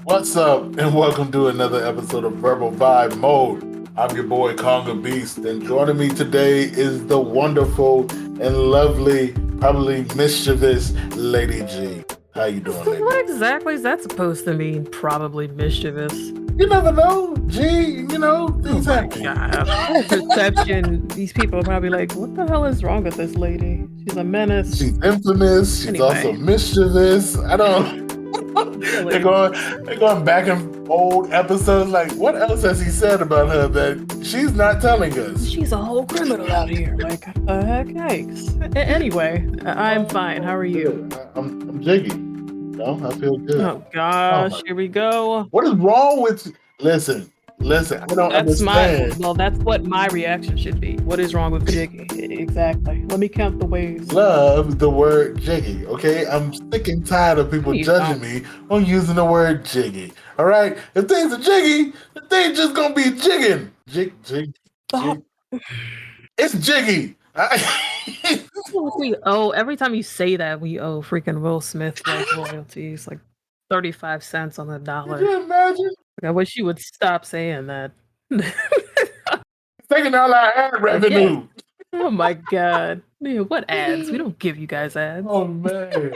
What's up, and welcome to another episode of Verbal Vibe Mode. I'm your boy Conga Beast, and joining me today is the wonderful and lovely, probably mischievous Lady G. How you doing, Lady? What exactly is that supposed to mean? Probably mischievous. You never know, G. Things happen. God. Perception. These people are probably like, what the hell is wrong with this lady? She's a menace. She's infamous. She's Anyway. also mischievous. I don't. Really? They're going back in old episodes. Like, what else has he said about her that she's not telling us? She's a whole criminal out here. Like, the heck, yikes. Anyway, I'm fine. How are you? I'm jiggy. No, I feel good. Oh gosh, here we go. What is wrong with you? Listen. I don't understand. That's what my reaction should be. What is wrong with Jiggy? Exactly. Let me count the ways. Love the word jiggy, okay? I'm sick and tired of people judging me on using the word jiggy. All right? If things are jiggy, they just gonna be jigging. Jig. It's jiggy. We owe every time you say that, we owe freaking Will Smith like royalties, like 35 cents on the dollar. Can you imagine? I wish you would stop saying that. Taking all our ad revenue. Oh my god. Man, what ads? We don't give you guys ads. Oh man.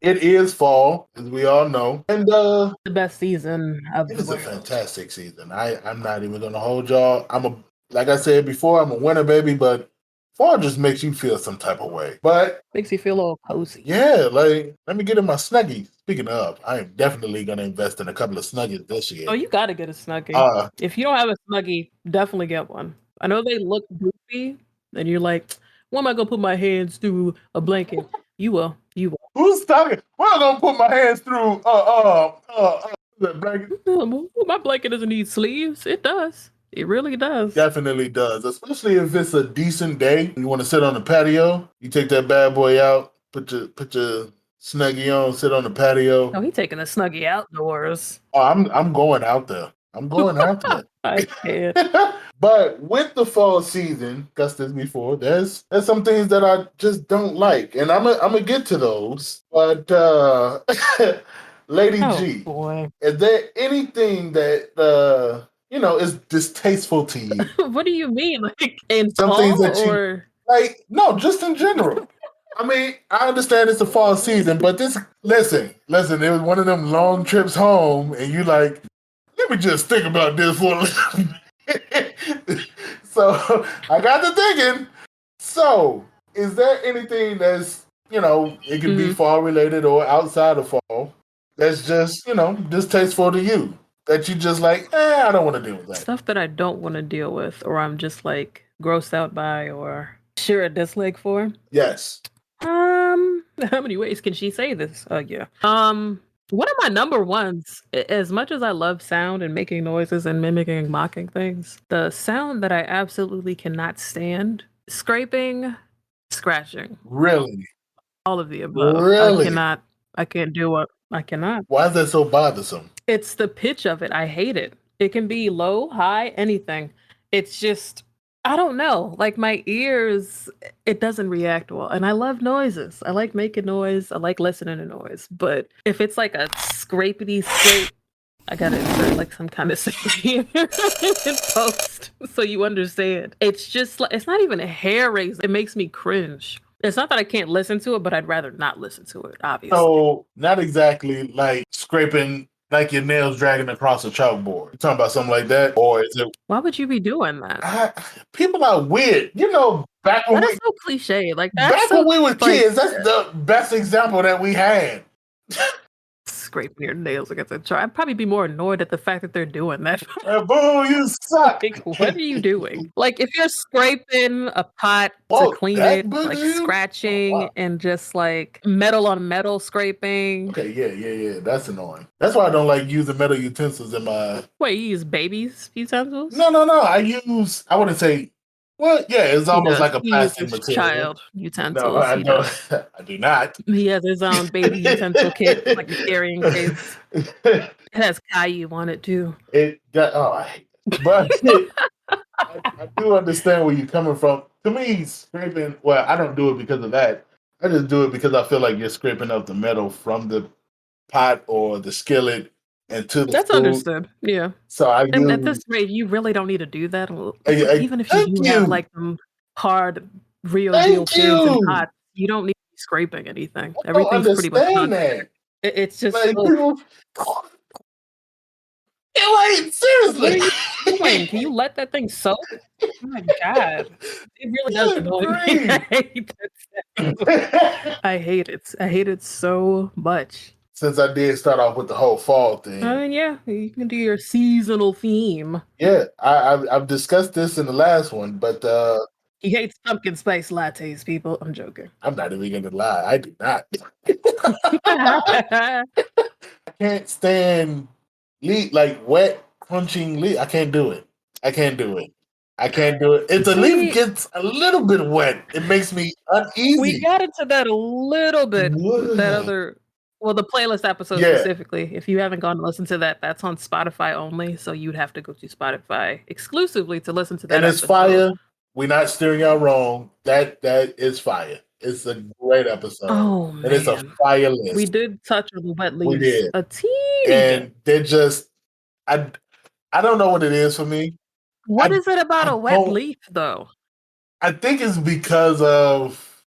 It is fall, as we all know. And the best season of it the is world. a fantastic season. I'm not even gonna hold y'all. Like I said before, I'm a winter baby, but fall just makes you feel some type of way. But makes you feel a little cozy. Yeah, like let me get in my Snuggie. Speaking of, I am definitely gonna invest in a couple of Snuggies this year. Oh, you gotta get a Snuggie. If you don't have a Snuggie, definitely get one. I know they look goofy, and you're like, when am I gonna put my hands through a blanket? You will. Who's talking? Well, I'm gonna put my hands through the blanket. My blanket doesn't need sleeves. It does. It really does. Definitely does. Especially if it's a decent day. You want to sit on the patio. You take that bad boy out. Put your Snuggie on. Sit on the patio. Oh, he taking a Snuggie outdoors. Oh, I'm going out there. I can't. But with the fall season, discussed this before, there's some things that I just don't like, and I'm gonna get to those. But Lady G, boy. Is there anything that is distasteful to you? What do you mean, like in some fall things that or like? No, just in general. I mean, I understand it's the fall season, but listen, it was one of them long trips home, and you like, let me just think about this for a little bit. So I got to thinking, so is there anything that's, it can be fall related or outside of fall, that's just, distasteful to you? That you just like, I don't want to deal with that. Stuff that I don't want to deal with, or I'm just like grossed out by, or sure a dislike for? Yes. How many ways can she say this? Yeah. One of my number ones, as much as I love sound and making noises and mimicking and mocking things, the sound that I absolutely cannot stand, scraping, scratching. Really? All of the above. Really? I can't do it. I cannot. Why is that so bothersome? It's the pitch of it. I hate it. It can be low, high, anything. It's just, I don't know. Like my ears, it doesn't react well. And I love noises. I like making noise. I like listening to noise. But if it's like a scrapey scrape, I gotta insert like some kind of in post so you understand. It's just like, it's not even a hair raise. It makes me cringe. It's not that I can't listen to it, but I'd rather not listen to it, obviously. So not exactly like scraping like your nails dragging across a chalkboard. You talking about something like that? Or is it... Why would you be doing that? People are weird. Back when that's so cliche. Like when we were kids, that's the best example that we had. Scraping your nails against a chart. I'd probably be more annoyed at the fact that they're doing that. Boo, you suck. Like, what are you doing? Like, if you're scraping a pot to clean it, like scratching and just like metal on metal scraping. Okay, yeah. That's annoying. That's why I don't like using metal utensils in my... Wait, you use babies' utensils? No. I wouldn't say... Well, yeah, it's almost like a plastic material. Child utensils. No, I don't. I do not. He has his own baby utensil kit, like a carrying case. It has Caillou on it too. But I do understand where you're coming from. To me, scraping. Well, I don't do it because of that. I just do it because I feel like you're scraping up the metal from the pot or the skillet into the That's food. understood. Yeah. So I And at use this rate, you really don't need to do that. It's like even if you thank do have you. like hard Rio deal Thank pans and you. pots, you don't need to be scraping anything. I don't Everything's pretty much understand done. that. It's just, Like oh, people, like what are seriously. you doing? Can you let that thing soak? Oh my god. It really does Good annoy me. I grief. hate that sound. I hate it. I hate it so much. Since I did start off with the whole fall I thing, mean, yeah, you can do your seasonal theme. yeah, I've discussed this in the last one, but He hates pumpkin spice lattes, people. I'm joking. I'm not even gonna lie, I do not. I can't stand like wet crunching leaf. I can't do it. I can't do it. I can't do it. If the leaf See, gets a little bit wet, it makes me we uneasy. got into that a little bit with that What? other, well, the playlist episode Yeah, specifically. If you haven't gone to listen to that, that's on Spotify only. So you'd have to go to Spotify exclusively to listen to that and it's episode. fire. We're not steering y'all wrong. That is fire. It's a great episode, Oh and it's a man, fire we list. did touch on the wet We leaves did, a teeny bit. and they're just I I don't know what it is for me. What I is it about I a wet don't. leaf, though? I think it's because of.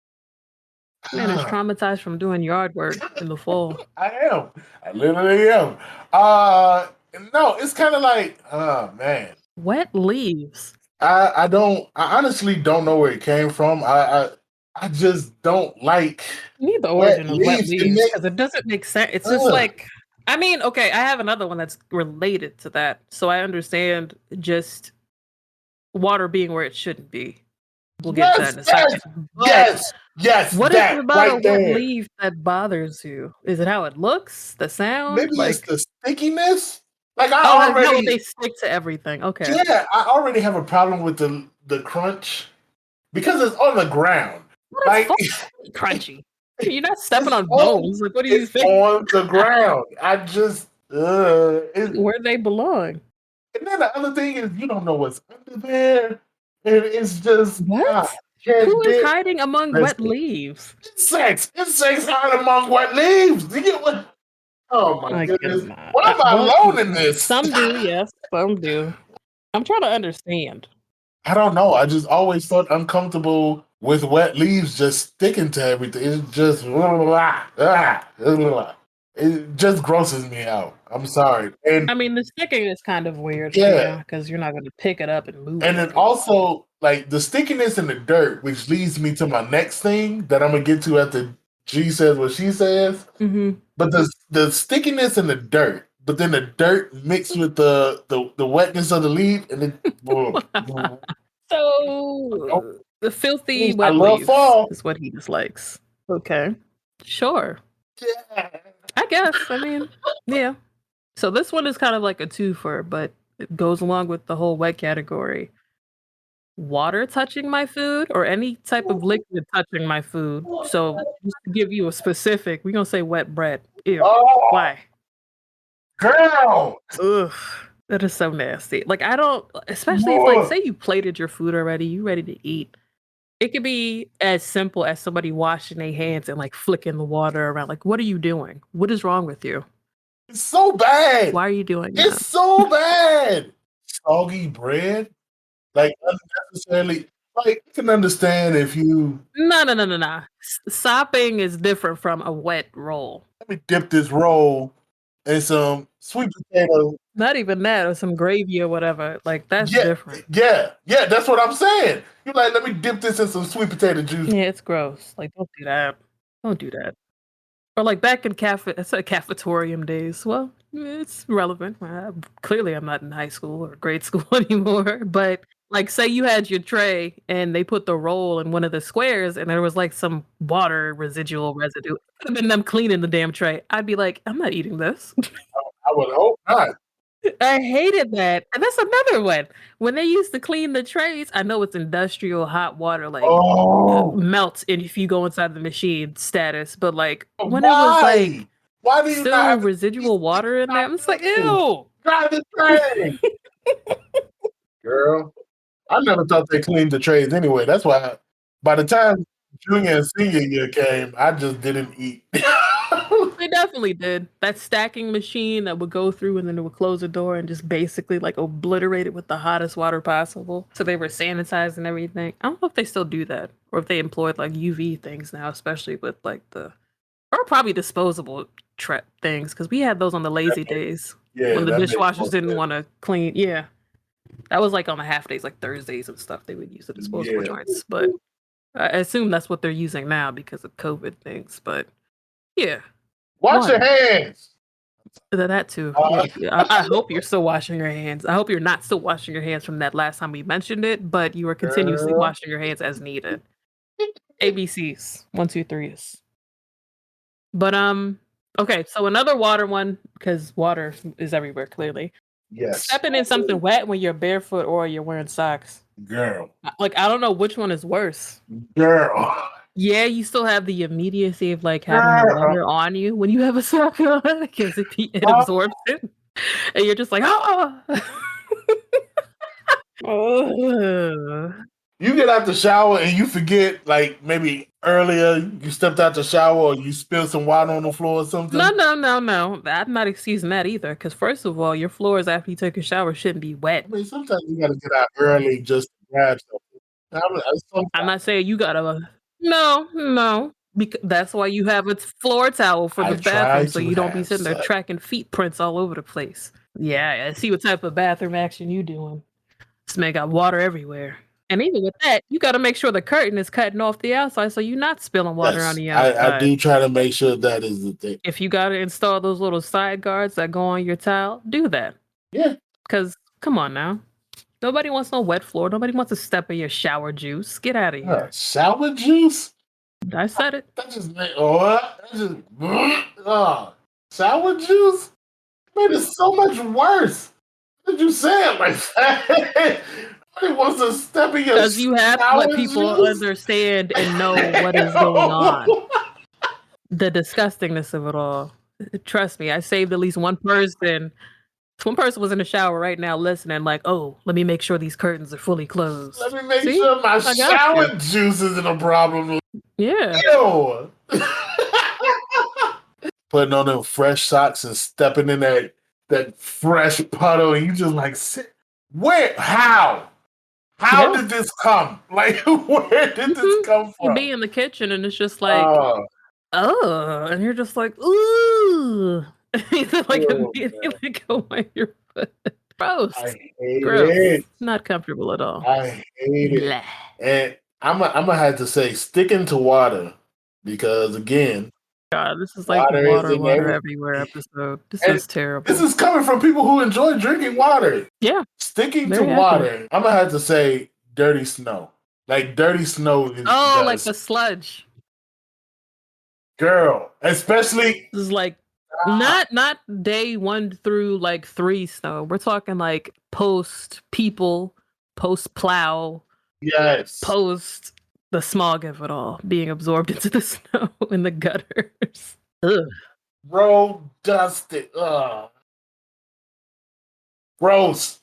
Man is traumatized from doing yard work in the fall. I am. I literally am. Uh no, it's kind of like, oh man. Wet leaves. I don't. I honestly don't know where it came from. I just don't like You need the wet origin of wet leaves. It leaves makes. because it doesn't make sense. It's just like, I mean, okay, I have another one that's related to that. So I understand just water being where it shouldn't be. We'll get to that Yes, in a yes, second. But yes. what is it That about a right wet there. leaf that bothers you? Is it how it looks? The sound? Maybe it's Like, the stickiness. Like oh, I like how already. they stick to everything. Okay. Yeah, I already have a problem with the crunch because it's on the ground. What is Like fucking crunchy? You're not stepping it's on on bones. Like, what do you it's think? on the ground. I just Where they belong. and then the other thing is you don't know what's under there. And it's just What? can't Who is dip. hiding among wet Listen, leaves? insects hide among wet leaves. Do you get what? Oh my I goodness. cannot. Why am I Well, alone in this? some do, yes, some do. I'm trying to understand. I don't know. I just always felt uncomfortable with wet leaves just sticking to everything. It's just it just grosses me out. I'm sorry. And I mean, the sticking is kind of weird, yeah, yeah, because you're not going to pick it up and move and with then you. also like the stickiness in the dirt, which leads me to my next thing that I'm gonna get to after G says what she says. Mm-hmm. But the stickiness in the dirt, but then the dirt mixed with the wetness of the leaf, and it. So, the filthy I wet love leaves fall. is what he dislikes. Okay. Sure. Yeah. I guess. I mean, yeah. So this one is kind of like a twofer, but it goes along with the whole wet category. Water touching my food or any type of liquid touching my food. So just to give you a specific, we're gonna say wet bread. Ew. Oh, Why? girl. Ugh. That is so nasty. Like I don't, especially if like More. say you plated your food already, you ready to eat. It could be as simple as somebody washing their hands and like flicking the water around. Like, what are you doing? What is wrong with you? It's so bad. Why are you doing that? It's so bad. Soggy bread, like unnecessarily. Like I can understand if you No. Sopping is different from a wet roll. let me dip this roll in some sweet potato. Not even that, or some gravy or whatever. Like that's Yeah, different. yeah. That's what I'm saying. You're like, let me dip this in some sweet potato juice. Yeah, it's gross. Like don't do that. Don't do that. Or like back in it's a cafetorium days. Well, it's relevant. Clearly, I'm not in high school or grade school anymore. But like, say you had your tray and they put the roll in one of the squares, and there was like some water residual residue. It could have been them cleaning the damn tray. I'd be like, I'm not eating this. I would hope not. I hated that. And that's another one. When they used to clean the trays, I know it's industrial hot water, like Oh, melts and if you go inside the machine status, but like when it was why? like Why do you not still have residual water in there, I'm just like, ew. drive the train? Girl, I never thought they cleaned the trays anyway. That's why by the time junior and senior year came, I just didn't eat. they definitely did. That stacking machine that would go through and then it would close the door and just basically like obliterate it with the hottest water possible. So they were sanitized and everything. I don't know if they still do that or if they employed like UV things now, especially with like or probably disposable things because we had those on the lazy days when the that makes dishwashers more didn't sense. want to clean. Yeah, that was like on the half days, like Thursdays and stuff. They would use the disposable Yeah. joints, but I assume that's what they're using now because of COVID things. But yeah, Wash your water. hands. That too. I hope you're still washing your hands. I hope you're not still washing your hands from that last time we mentioned it, but you are continuously Girl. washing your hands as needed. ABCs, 1, 2, 3s. But okay. So another water one because water is everywhere. Clearly, Yes. stepping in something wet when you're barefoot or you're wearing socks. Girl. Like I don't know which one is worse. Girl. Yeah, you still have the immediacy of like having the water on you when you have a sock on because it absorbs it, and you're just like, oh. You get out the shower and you forget, like maybe earlier you stepped out the shower or you spilled some water on the floor or something. No. I'm not excusing that either. Because first of all, your floors after you take a shower shouldn't be wet. I mean, sometimes you got to get out early just to grab something. I'm not saying you gotta. No. Because that's why you have a floor towel for the bathroom, so you don't be sitting there tracking feet prints all over the place. Yeah, I see what type of bathroom action you doing. This man got water everywhere. And even with that, you got to make sure the curtain is cutting off the outside so you're not spilling water on the outside. I do try to make sure that is the thing. If you got to install those little side guards that go on your towel, do that. Yeah. Because, come on now. Nobody wants no wet floor. Nobody wants to step in your shower juice. Get out of here. Shower juice? I said it. Shower juice? Made it so much worse. Why did you say it like that? Nobody wants to step in your because you have to let people understand and know what is going on. The disgustingness of it all. Trust me, I saved at least one person. One person was in the shower right now listening, like, oh, let me make sure these curtains are fully closed. Let me make sure my shower juice isn't a problem. Yeah. Ew. Putting on them fresh socks and stepping in that fresh puddle, and you just like, where? How? How did this come? Like, where did this come from? You be in the kitchen and it's just like, oh, and you're just like, ooh. Like immediately go on your foot. Gross. I hate Gross. it. Not comfortable at all. I hate it. And I'm gonna have to say sticking to water because again, God, this is like water everywhere episode. This is terrible. This is coming from people who enjoy drinking water. Yeah. Sticking to water, I'm gonna have to say dirty snow. Like dirty snow is like the sludge. Girl, especially this is like not day 1 through like 3 snow. We're talking like post plow. Yes. Post the smog of it all being absorbed into the snow in the gutters. Ugh. Road dusted. Ugh. Gross.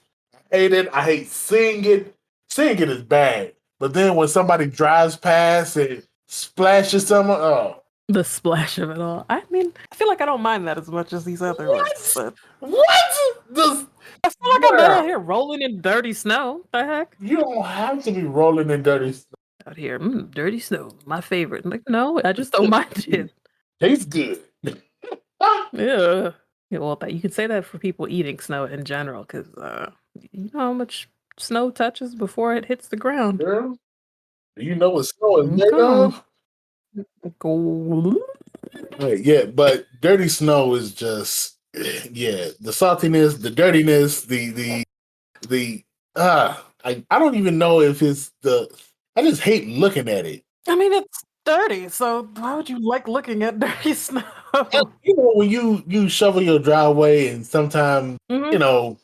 I hate it. I hate seeing it. Seeing it is bad. But then when somebody drives past and splashes someone, the splash of it all. I mean, I feel like I don't mind that as much as these other ones. But what? I feel like I'm out here rolling in dirty snow. The heck? You don't have to be rolling in dirty snow. Out here, dirty snow, my favorite. I'm like, no, I just don't mind it. Tastes good. Yeah. Well, you can say that for people eating snow in general, because you know how much snow touches before it hits the ground. Girl, do you know what snow is made of? Yeah, but dirty snow is just the saltiness, the dirtiness, I don't even know if it's I just hate looking at it. I mean, it's dirty, so why would you like looking at dirty snow? You know, when you shovel your driveway and sometimes you know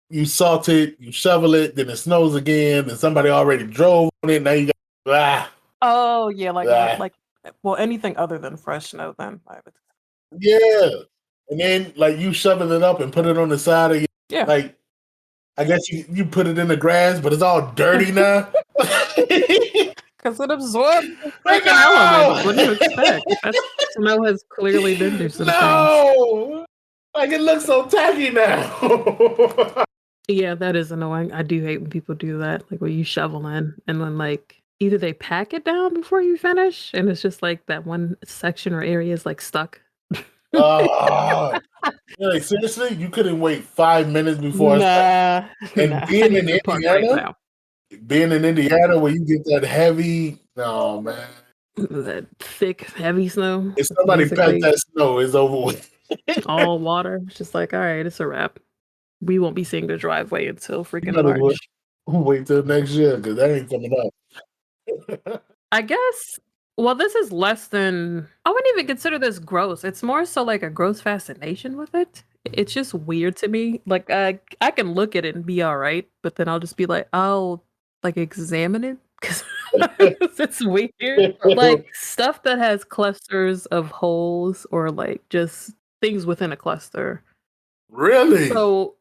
you salt it, you shovel it, then it snows again, and somebody already drove on it. Now you got Oh yeah, like well, anything other than fresh snow, then I would. Yeah, and then like you shovel it up and put it on the side of your like. I guess you put it in the grass, but it's all dirty now. Because it absorbs the But freaking elements. no, What do you expect? That snow has clearly been through some things. no, like it looks so tacky now. Yeah, that is annoying. I do hate when people do that. Like when you shovel in and then like either they pack it down before you finish and it's just like that one section or area is like stuck. Oh, like seriously, you couldn't wait 5 minutes before I start. Nah, And nah. I need you to park right now. Being in Indiana, where you get that heavy, no man. That thick, heavy snow. If somebody packs Basically that snow, it's over with. all water. It's just like, all right, it's a wrap. We won't be seeing the driveway until You freaking gotta March. wait till next year because that ain't coming up. I guess. Well, this is less than. I wouldn't even consider this gross. It's more so like a gross fascination with it. It's just weird to me. Like I can look at it and be all right, but then I'll just be like, I'll like examine it because it's weird. Like stuff that has clusters of holes or like just things within a cluster. Really? So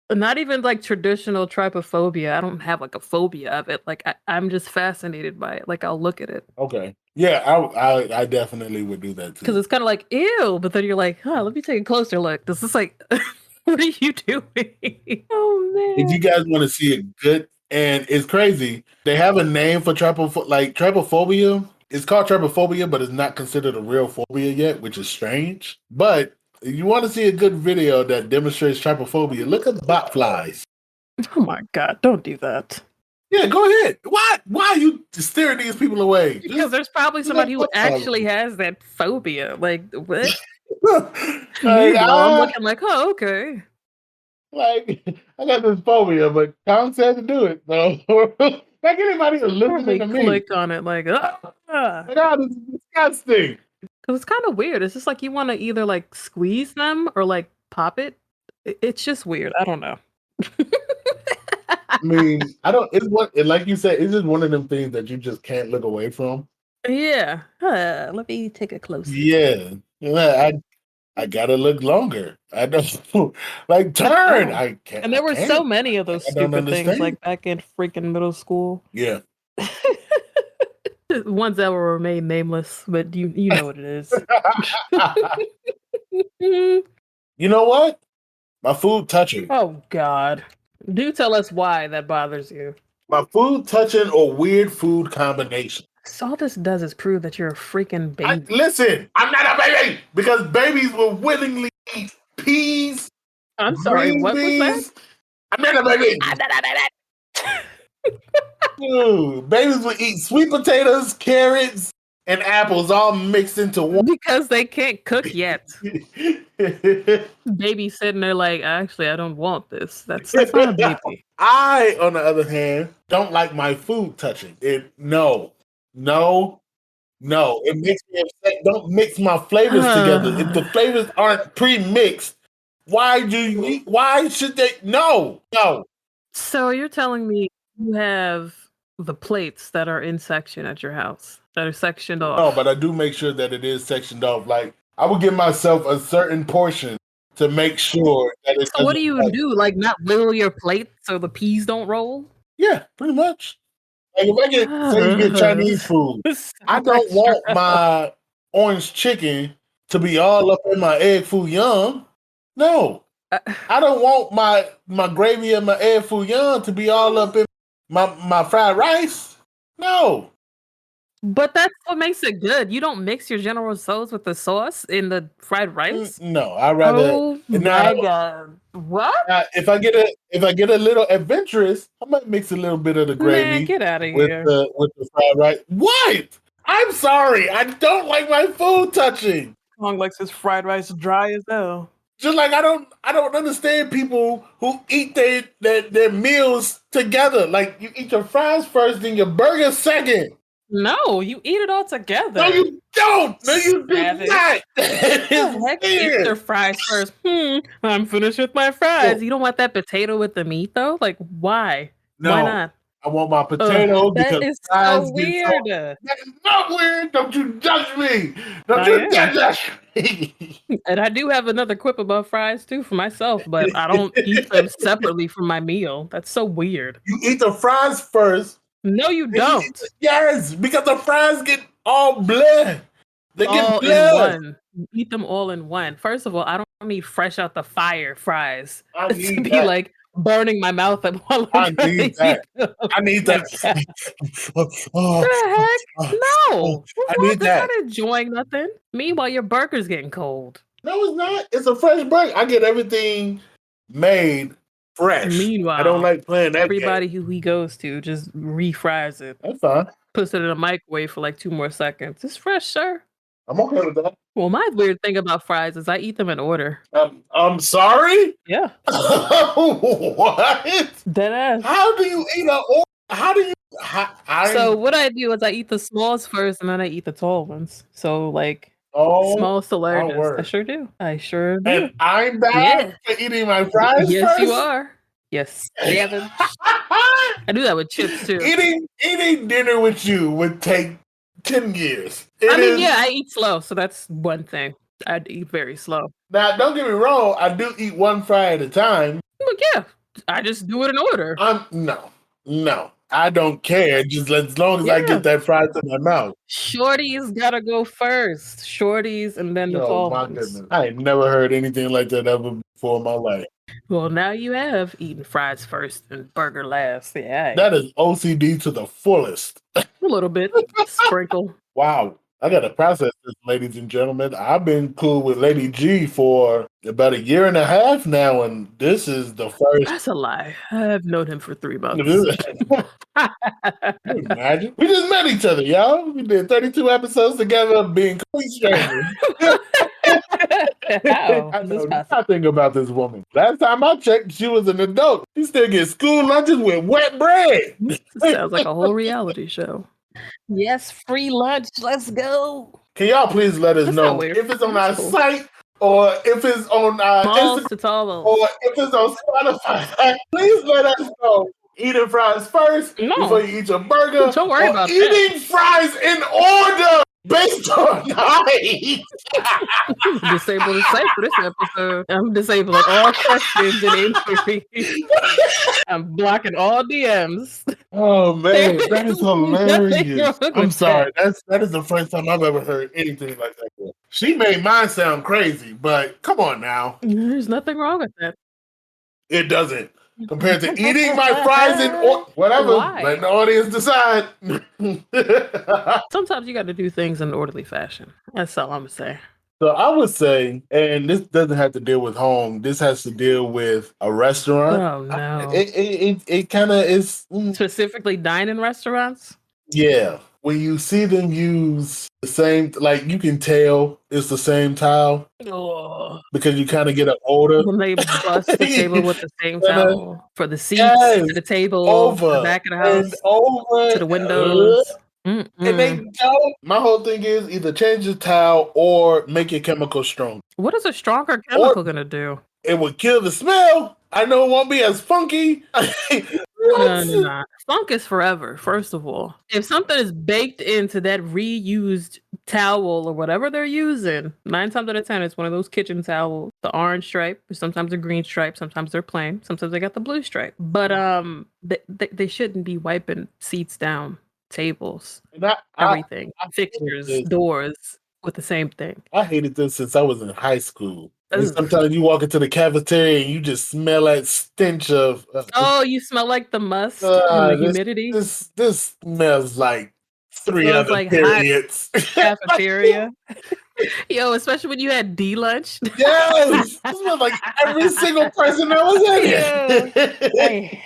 not even like traditional trypophobia. I don't have like a phobia of it. Like I'm just fascinated by it. Like I'll look at it Okay. Yeah, I definitely would do that because too. it's kind of like ew, but then you're like, huh, let me take a closer look. This is like, what are you doing? Oh If you man. guys want to see it good, and it's crazy, they have a name for trypophobia. It's called trypophobia, but it's not considered a real phobia yet, which is strange. But if you want to see a good video that demonstrates trypophobia, look at bot flies. Oh my god, don't do that. Yeah, go ahead. Why are you steering these people away? Because there's probably somebody who actually has that phobia. Like what? Meanwhile, I'm looking like, oh, okay. Like I got this phobia, but Tom said to do it. So like anybody who's listening Probably to me, click on it like, like, oh, this is disgusting. because it's kind of weird. It's just like you want to either like squeeze them or like pop it. It's just weird. I don't know. I mean, I don't. It's what, like you said, it's just one of them things that you just can't look away from. Yeah. Let me take a close. Yeah, I gotta look longer. I don't like turn. Oh. I can't. And I there were so can't. many of those I don't stupid things understand. like back in freaking middle school. Yeah. Ones that will remain nameless, but you know what it is. You know what? My food touching. Oh God. Do tell us why that bothers you. My food touching or weird food combination. So all this does is prove that you're a freaking baby. Listen, I'm not a baby because babies will willingly eat peas, I'm sorry, green what was that? beans. I'm not a baby. Dude, babies will eat sweet potatoes, carrots, and apples all mixed into one. Because they can't cook yet. Baby sitting there like, actually, I don't want this. That's not a baby. I, on the other hand, don't like my food touching. No. It makes me upset. Don't mix my flavors together. If the flavors aren't pre-mixed, why should they? No. So you're telling me you have the plates that are in section at your house that are sectioned off? No, but I do make sure that it is sectioned off. Like I will give myself a certain portion to make sure that it's. So what do you do? Like not whittle your plate so the peas don't roll? Yeah, pretty much. Like if I get say you get Chinese food, I don't want my orange chicken to be all up in my egg foo young. No. I don't want my gravy and my egg foo young to be all up in my fried rice. No. But that's what makes it good. You don't mix your General Tso's with the sauce in the fried rice. No, I rather. Oh my god! What? If I get a little adventurous, I might mix a little bit of the gravy. Man, get out of with here! With the fried rice. What? I'm sorry. I don't like my food touching. Long likes his fried rice dry as hell. Just like I don't understand people who eat their meals together. Like you eat your fries first, then your burger second. No, you eat it all together. No, you don't. No, you do not. Heck, eat your fries first. I'm finished with my fries. You don't want that potato with the meat though? Like why? No, why not? I want my potatoes because that is so weird. That is not weird. Don't you judge me. Don't you judge me. And I do have another quip about fries too for myself, but I don't eat them separately from my meal. That's so weird. You eat the fries first, No, you don't. Yes, because the fries get all blood. They get All in blood. one. You eat them all in one. First of all, I don't need fresh out the fire fries I to need be that. like burning my mouth up while I'm I trying need to eat that. them. I need that. The heck? No. I What? need That's that. not enjoying nothing. Meanwhile, your burger's getting cold. No, it's not. It's a fresh burger. I get everything made fresh. Meanwhile, I don't like playing that everybody game. who he goes to just refries it. That's fine. Puts it in a microwave for like 2 more seconds. It's fresh, sir. I'm okay with that. Well, my weird thing about fries is I eat them in order. I'm sorry? Yeah. What? Deadass. How do you eat how do you So what I do is I eat the smalls first and then I eat the tall ones. So like smalls to my largest. I word. sure do. I sure do. And I'm bad Yeah. for eating my fries Yes, first? you are. Yes, Gavin. I do that with chips too. Eating dinner with you would take 10 years. Yeah, I eat slow, so that's one thing. I eat very slow. Now, don't get me wrong, I do eat one fry at a time. But yeah, I just do it in order. No. I don't care. Just as long as I Yeah. get that fry to my mouth. Shorties gotta go first. Shorties and then the tall my ones. goodness. I ain't never heard anything like that ever before in my life. Well, now you have eaten fries first and burger last. Yeah. That is OCD to the fullest. A little bit. Sprinkle. Wow. I got to process this, ladies and gentlemen. I've been cool with Lady G for about 1.5 years now, and this is the first. That's a lie. I've known him for 3 months. Can you imagine? We just met each other, y'all. We did 32 episodes together being complete strangers. How? I know nothing about this woman. Last time I checked, she was an adult. She still gets school lunches with wet bread. Sounds like a whole reality show. Yes, free lunch. Let's go. Can y'all please let us That's know not weird. if it's on That's our cool. site or if it's on our Smalls Instagram to tall or if it's on Spotify? Please let us know. Eating fries first before you eat your burger. Don't worry or about eating fries in order based on height. Disabled the site for this episode. I'm disabling all questions and inquiries. I'm blocking all DMs. Oh man, that is hilarious. wrong I'm with sorry. That is the first time I've ever heard anything like that. She made mine sound crazy, but come on now. There's nothing wrong with that. It doesn't. Compared to eating my fries in whatever. Why? Let the audience decide. Sometimes you got to do things in an orderly fashion. That's all I'm gonna say. So I would say, and this doesn't have to deal with home. This has to deal with a restaurant. Oh no! It kind of is specifically dine-in restaurants. Yeah, when you see them use the same, like you can tell it's the same tile because you kind of get an odor. When they bust the table with the same towel for the seats, Yes, to the table, over to the back of the house, and over to the windows. And they don't. My whole thing is either change the towel or make your chemical strong. What is a stronger chemical gonna do? It would kill the smell. I know it won't be as funky. No. Funk is forever, first of all. If something is baked into that reused towel or whatever they're using, 9 times out of 10, it's one of those kitchen towels, the orange stripe, sometimes a green stripe, sometimes they're plain, sometimes they got the blue stripe. But they shouldn't be wiping seats down, tables, everything, fixtures, doors with the same thing. I hated this since I was in high school. And sometimes you walk into the cafeteria and you just smell that stench of. You smell like the must and the humidity. This smells like 3 other like periods. Cafeteria. Yo, especially when you had D lunch. Yes, it smells like every single person that was in it.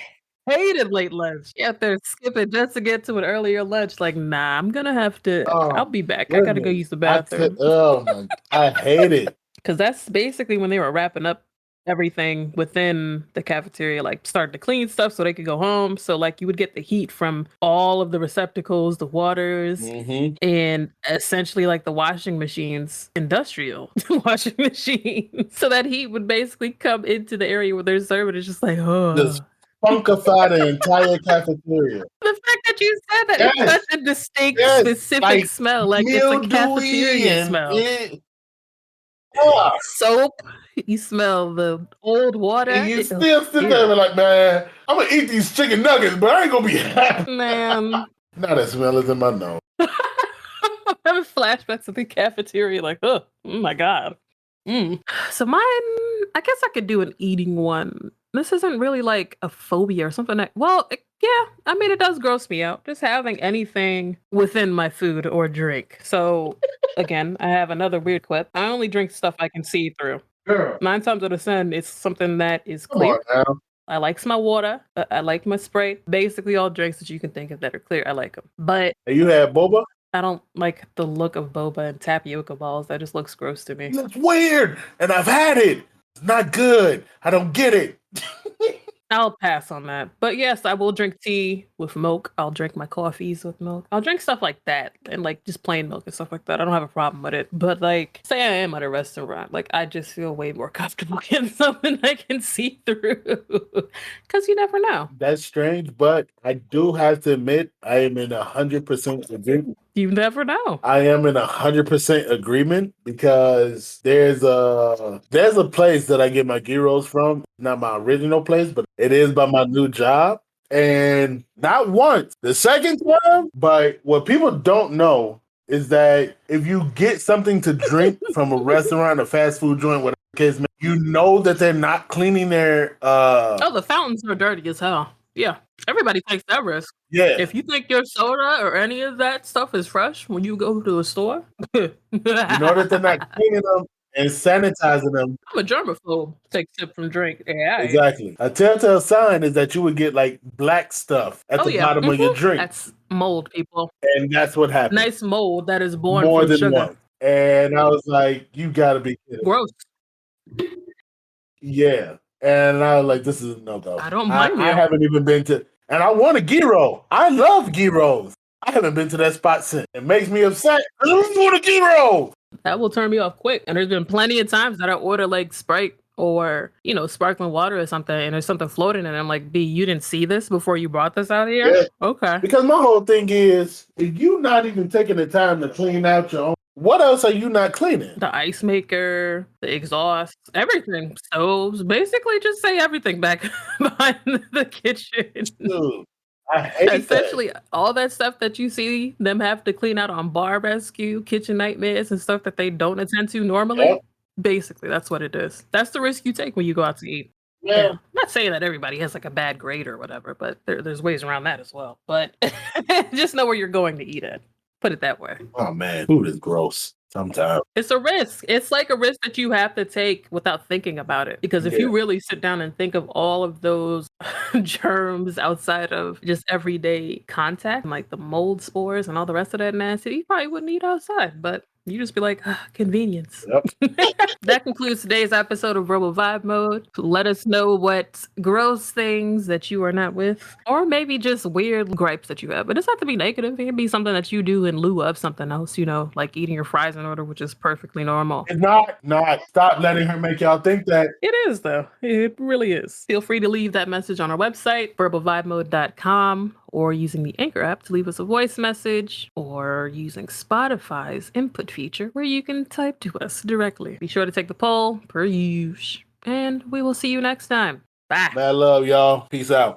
I hated late lunch. You out there skipping just to get to an earlier lunch. Like, nah, I'm gonna have to. I'll be back. I gotta go use the bathroom. I hate it. Because that's basically when they were wrapping up everything within the cafeteria, like starting to clean stuff so they could go home. So like you would get the heat from all of the receptacles, the waters, and essentially like the washing machines, industrial washing machines. So that heat would basically come into the area where they're serving. It's just like, just funkify the entire cafeteria. The fact that you said that it's such a distinct, specific smell, like it's a cafeteria smell. Ah, soap. You smell the old water. and you still sit there and be like, man, I'm gonna eat these chicken nuggets, but I ain't gonna be happy. Man. Now that smell is in my nose. I'm having flashbacks to the cafeteria, like, oh my god. So mine, I guess I could do an eating one. This isn't really like a phobia or something. Yeah, I mean, it does gross me out just having anything within my food or drink. So again, I have another weird quip. I only drink stuff I can see through. Girl, 9 times out of 10, it's something that is come on clear. now. I like my water. I like my Sprite. Basically, all drinks that you can think of that are clear, I like them. But And you had boba? I don't like the look of boba and tapioca balls. That just looks gross to me. It looks weird, and I've had it. It's not good. I don't get it. I'll pass on that. But yes, I will drink tea with milk. I'll drink my coffees with milk. I'll drink stuff like that and like just plain milk and stuff like that. I don't have a problem with it. But like, say I am at a restaurant, like I just feel way more comfortable getting something I can see through. Because you never know. That's strange, but I do have to admit I am in 100% agreement. You never know. I am in 100% agreement because there's a place that I get my gyros from. Not my original place, but it is by my new job. And not once, the second time. But what people don't know is that if you get something to drink from a restaurant, a fast food joint, whatever the case, you know that they're not cleaning their Oh, the fountains are dirty as hell. Yeah. Everybody takes that risk. yeah. If you think your soda or any of that stuff is fresh when you go to a store, You know that they're not cleaning them and sanitizing them. I'm a germaphobe. Take sip from drink. Yeah. Exactly. A telltale sign is that you would get like black stuff at the bottom of your drink. That's mold, people. And that's what happened. Nice mold that is born More from than sugar. once. And I was like, you gotta be kidding. Gross. Yeah. And I was like, this is a no-go. I don't mind I you. haven't even been to, and I want a gyro. I love gyros. I haven't been to that spot since. It makes me upset. I don't want a gyro. That will turn me off quick. And there's been plenty of times that I order like Sprite or, sparkling water or something, and there's something floating in it. I'm like, B, you didn't see this before you brought this out here? Yeah. Okay. Because my whole thing is, if you're not even taking the time to clean out your own, what else are you not cleaning? The ice maker, the exhaust, everything, stoves, basically just say everything back behind the kitchen. Dude, I hate Essentially, all that stuff that you see them have to clean out on Bar Rescue, Kitchen Nightmares, and stuff that they don't attend to normally. Yep. Basically, that's what it is. That's the risk you take when you go out to eat. Yeah. I'm not saying that everybody has like a bad grade or whatever, but there's ways around that as well. But just know where you're going to eat at. Put it that way. Oh man, food is gross sometimes. It's a risk. It's like a risk that you have to take without thinking about it. Because if you really sit down and think of all of those germs outside of just everyday contact, like the mold spores and all the rest of that nasty, you probably wouldn't eat outside. But you just be like, convenience. Yep. That concludes today's episode of Rebel Vibe Mode. Let us know what gross things that you are not with, or maybe just weird gripes that you have. But it doesn't have to be negative. It can be something that you do in lieu of something else, like eating your fries in order, which is perfectly normal. It's not. Stop letting her make y'all think that. It is, though. It really is. Feel free to leave that message on our website, verbalvibemode.com, or using the Anchor app to leave us a voice message, or using Spotify's input feature where you can type to us directly. Be sure to take the poll, per usual. And we will see you next time. Bye. Bad love, y'all. Peace out.